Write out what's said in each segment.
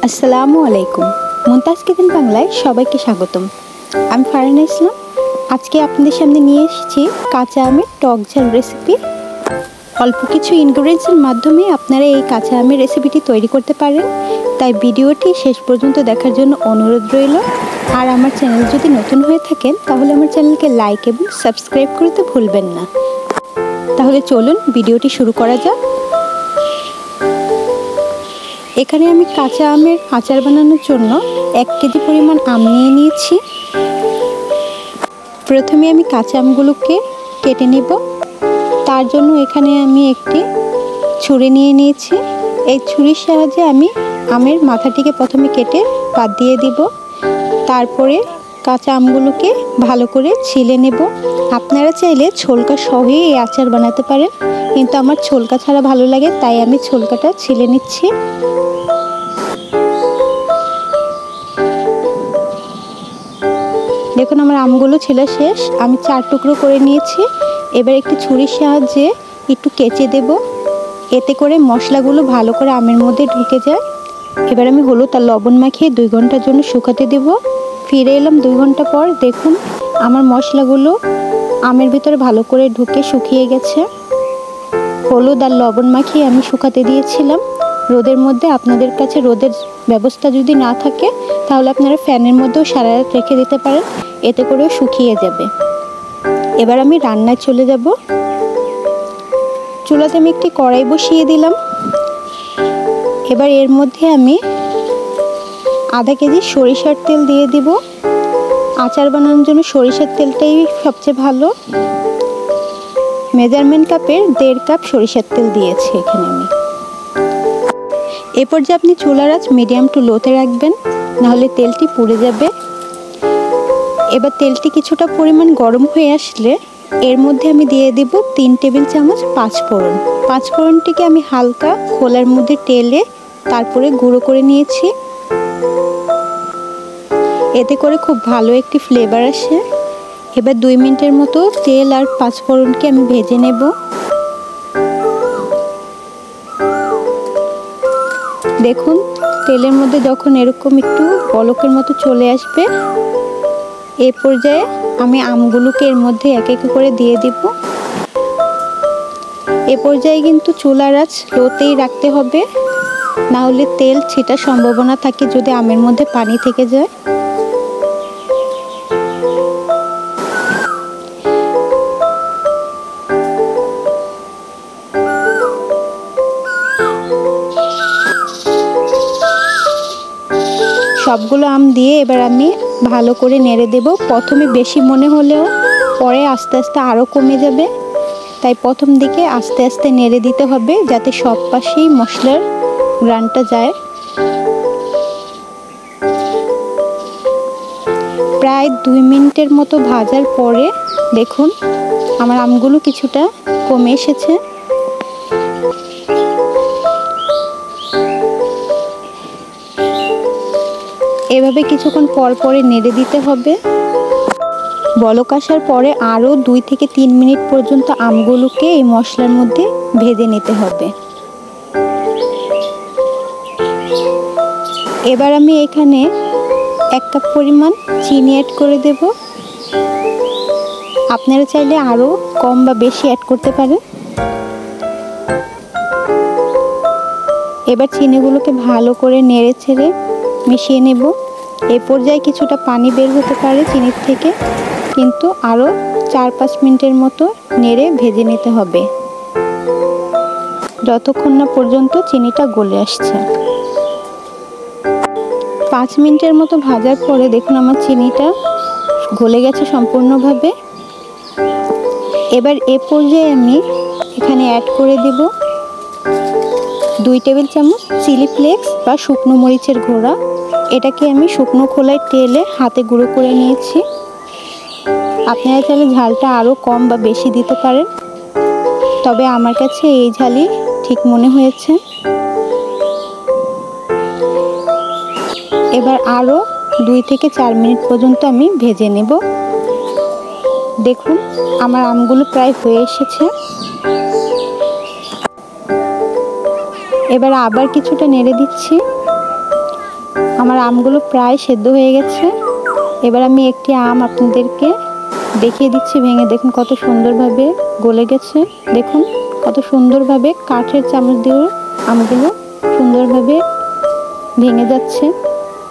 আসসালামু আলাইকুম। মুমতাজ কিচেন বাংলায় সবাইকে স্বাগতম। আমি ফারহানা ইসলাম। আজকে আপনাদের সামনে নিয়ে এসেছি কাঁচা আমের টক ঝাল রেসিপি। অল্প কিছু ইনগ্রিডিয়েন্টসের মাধ্যমে আপনারা এই কাঁচা আমের রেসিপিটি তৈরি করতে পারেন। তাই ভিডিওটি শেষ পর্যন্ত দেখার জন্য অনুরোধ রইল। আর আমার চ্যানেল যদি নতুন হয়ে থাকেন তাহলে আমার চ্যানেলকে লাইক এবং সাবস্ক্রাইব করতে ভুলবেন না। তাহলে চলুন ভিডিওটি শুরু করা যাক। এখানে আমি কাঁচা আমের আচার বানানোর জন্য 1 কেজি পরিমাণ আম নিয়ে নিয়েছি। প্রথমে আমি কাঁচা আমগুলোকে কেটে নেব। তার জন্য এখানে আমি একটি ছুরি নিয়ে নিয়েছি। এই ছুরির সাহায্যে আমি আমের মাথাটিকে প্রথমে কেটে বাদ দিয়ে দিব। তারপরে কাঁচা আমগুলোকে ভালো করে ছিলে নেব। আপনারা চাইলে ছোলকা সহই এই আচার বানাতে পারেন, কিন্তু আমার ছোলকা ছাড়া ভালো লাগে, তাই আমি ছোলকাটা ছিলে নিচ্ছি। দেখুন আমার আমগুলো ছেলা শেষ। আমি 4 টুকরো করে নিয়েছি। এবার একটি ছুরির সাহায্যে একটু কেচে দেব, এতে করে মশলাগুলো ভালো করে আমের মধ্যে ঢুকে যায়। এবার আমি হলুদ আর লবণ মাখিয়ে 2 ঘন্টার জন্য শুকাতে দেব। ফিরে এলাম 2 ঘন্টা পর। দেখুন আমার মশলাগুলো আমের ভিতরে ভালো করে ঢুকে শুকিয়ে গেছে। হলুদ আর লবণ মাখিয়ে আমি শুকাতে দিয়েছিলাম রোদের মধ্যে। আপনাদের কাছে রোদের ব্যবস্থা যদি না থাকে তাহলে আপনারা ফ্যানের মধ্যেও সারা রাত রেখে দিতে পারেন, এতে করেও শুকিয়ে যাবে। এবার আমি রান্নায় চলে যাব। চুলাতে আমি একটি কড়াই বসিয়ে দিলাম। এবার এর মধ্যে আমি আধা কেজি সরিষার তেল দিয়ে দিব। আচার বানানোর জন্য সরিষার তেলটাই সবচেয়ে ভালো। মেজারমেন্ট কাপের 1.5 কাপ সরিষার তেল দিয়েছি এখানে আমি। এরপর যে আপনি চুলার আঁচ মিডিয়াম টু লোতে রাখবেন, নাহলে তেলটি পুড়ে যাবে। এবার তেলটি কিছুটা পরিমাণ গরম হয়ে আসলে এর মধ্যে আমি দিয়ে দেব 3 টেবিল চামচ পাঁচফোড়ন। পাঁচফোড়নটিকে আমি হালকা খোলার মধ্যে টেলে তারপরে গুঁড়ো করে নিয়েছি। এতে করে খুব ভালো একটি ফ্লেভার আসে। এবার 2 মিনিটের মতো তেল আর পাঁচফোড়নকে আমি ভেজে নেব। দেখুন তেলের মধ্যে যখন এরকম একটু বলকের মতো চলে আসবে, এই পর্যায়ে আমি আমগুলোকে এর মধ্যে এক এক করে দিয়ে দিব। এ পর্যায়ে কিন্তু চুলার আঁচ লোতেই রাখতে হবে, না হলে তেল ছিটার সম্ভাবনা থাকে যদি আমের মধ্যে পানি থেকে যায়। সবগুলো আম দিয়ে এবার আমি ভালো করে নেড়ে দেব। প্রথমে বেশি মনে হলেও পরে আস্তে আস্তে আরও কমে যাবে, তাই প্রথম দিকে আস্তে আস্তে নেড়ে দিতে হবে যাতে সব পাশেই মশলার ঘ্রাণটা যায়। প্রায় 2 মিনিটের মতো ভাজার পরে দেখুন আমার আমগুলো কিছুটা কমে এসেছে। এভাবে কিছুক্ষণ পর পরে নেড়ে দিতে হবে। বলক আসার পরে আরও 2 থেকে 3 মিনিট পর্যন্ত আমগুলোকে এই মশলার মধ্যে ভেজে নিতে হবে। এবার আমি এখানে 1 কাপ পরিমাণ চিনি অ্যাড করে দেব। আপনারা চাইলে আরও কম বা বেশি অ্যাড করতে পারেন। এবার চিনিগুলোকে ভালো করে নেড়ে ছেড়ে মিশিয়ে নেব। এই পর্যায়ে কিছুটা পানি বের হতে পারে চিনির থেকে, কিন্তু আরও 4-5 মিনিটের মতো নেড়ে ভেজে নিতে হবে যতক্ষণ না পর্যন্ত চিনিটা গলে আসছে। 5 মিনিটের মতো ভাজার পরে দেখুন আমার চিনিটা গলে গেছে সম্পূর্ণভাবে। এবার এ পর্যায়ে আমি এখানে অ্যাড করে দেব 2 টেবিল চামচ চিলি ফ্লেক্স বা শুকনো মরিচের গুঁড়া। এটাকে আমি শুকনো খোলায় তেলে হাতে গুঁড়ো করে নিয়েছি। আপনারা চাইলে ঝালটা আরও কম বা বেশি দিতে পারেন, তবে আমার কাছে এই ঝালই ঠিক মনে হয়েছে। এবার আরও 2 থেকে 4 মিনিট পর্যন্ত আমি ভেজে নেব। দেখুন আমার আমগুলো প্রায় হয়ে এসেছে। এবার আবার কিছুটা নেড়ে দিচ্ছি। আমার আমগুলো প্রায় সেদ্ধ হয়ে গেছে। এবার আমি একটি আম আপনাদেরকে দেখিয়ে দিচ্ছি ভেঙে। দেখুন কত সুন্দরভাবে গলে গেছে। দেখুন কত সুন্দরভাবে কাঠের চামচ দিয়ে আমগুলো সুন্দরভাবে ভেঙে যাচ্ছে।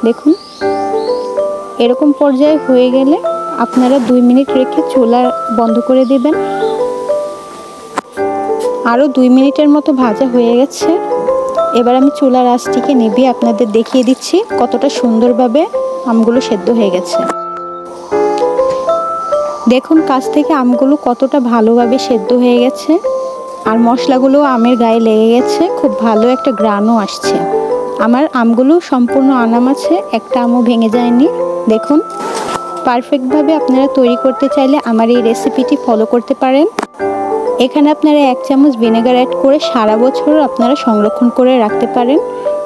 দেখুন এরকম পর্যায়ে হয়ে গেলে আপনারা 2 মিনিট রেখে চুলা বন্ধ করে দেবেন। আরও 2 মিনিটের মতো ভাজা হয়ে গেছে। এবার আমি চুলার আঁচটিকে নিভিয়ে আপনাদের দেখিয়ে দিচ্ছি কতটা সুন্দরভাবে আমগুলো সেদ্ধ হয়ে গেছে। দেখুন কাছ থেকে আমগুলো কতটা ভালোভাবে সেদ্ধ হয়ে গেছে, আর মশলাগুলো আমের গায়ে লেগে গেছে। খুব ভালো একটা ঘ্রাণও আসছে। আমার আমগুলো সম্পূর্ণ আনাম আছে, একটা আমও ভেঙে যায়নি। দেখুন পারফেক্টভাবে আপনারা তৈরি করতে চাইলে আমার এই রেসিপিটি ফলো করতে পারেন। এখানে আপনারা 1 চামচ ভিনেগার অ্যাড করে সারা বছর আপনারা সংরক্ষণ করে রাখতে পারেন,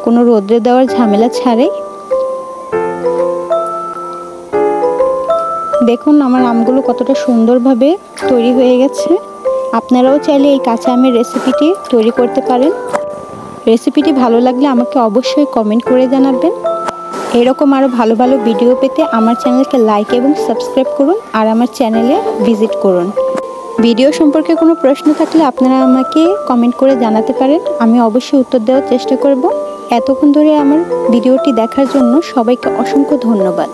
কোনো রোদে দেওয়ার ঝামেলা ছাড়াই। দেখুন আমার আমগুলো কতটা সুন্দরভাবে তৈরি হয়ে গেছে। আপনারাও চাইলে এই কাঁচা আমের রেসিপিটি তৈরি করতে পারেন। রেসিপিটি ভালো লাগলে আমাকে অবশ্যই কমেন্ট করে জানাবেন। এরকম আরও ভালো ভালো ভিডিও পেতে আমার চ্যানেলকে লাইক এবং সাবস্ক্রাইব করুন, আর আমার চ্যানেলে ভিজিট করুন। ভিডিও সম্পর্কে কোনো প্রশ্ন থাকলে আপনারা আমাকে কমেন্ট করে জানাতে পারেন, আমি অবশ্যই উত্তর দেওয়ার চেষ্টা করব। এতক্ষণ ধরে আমার ভিডিওটি দেখার জন্য সবাইকে অসংখ্য ধন্যবাদ।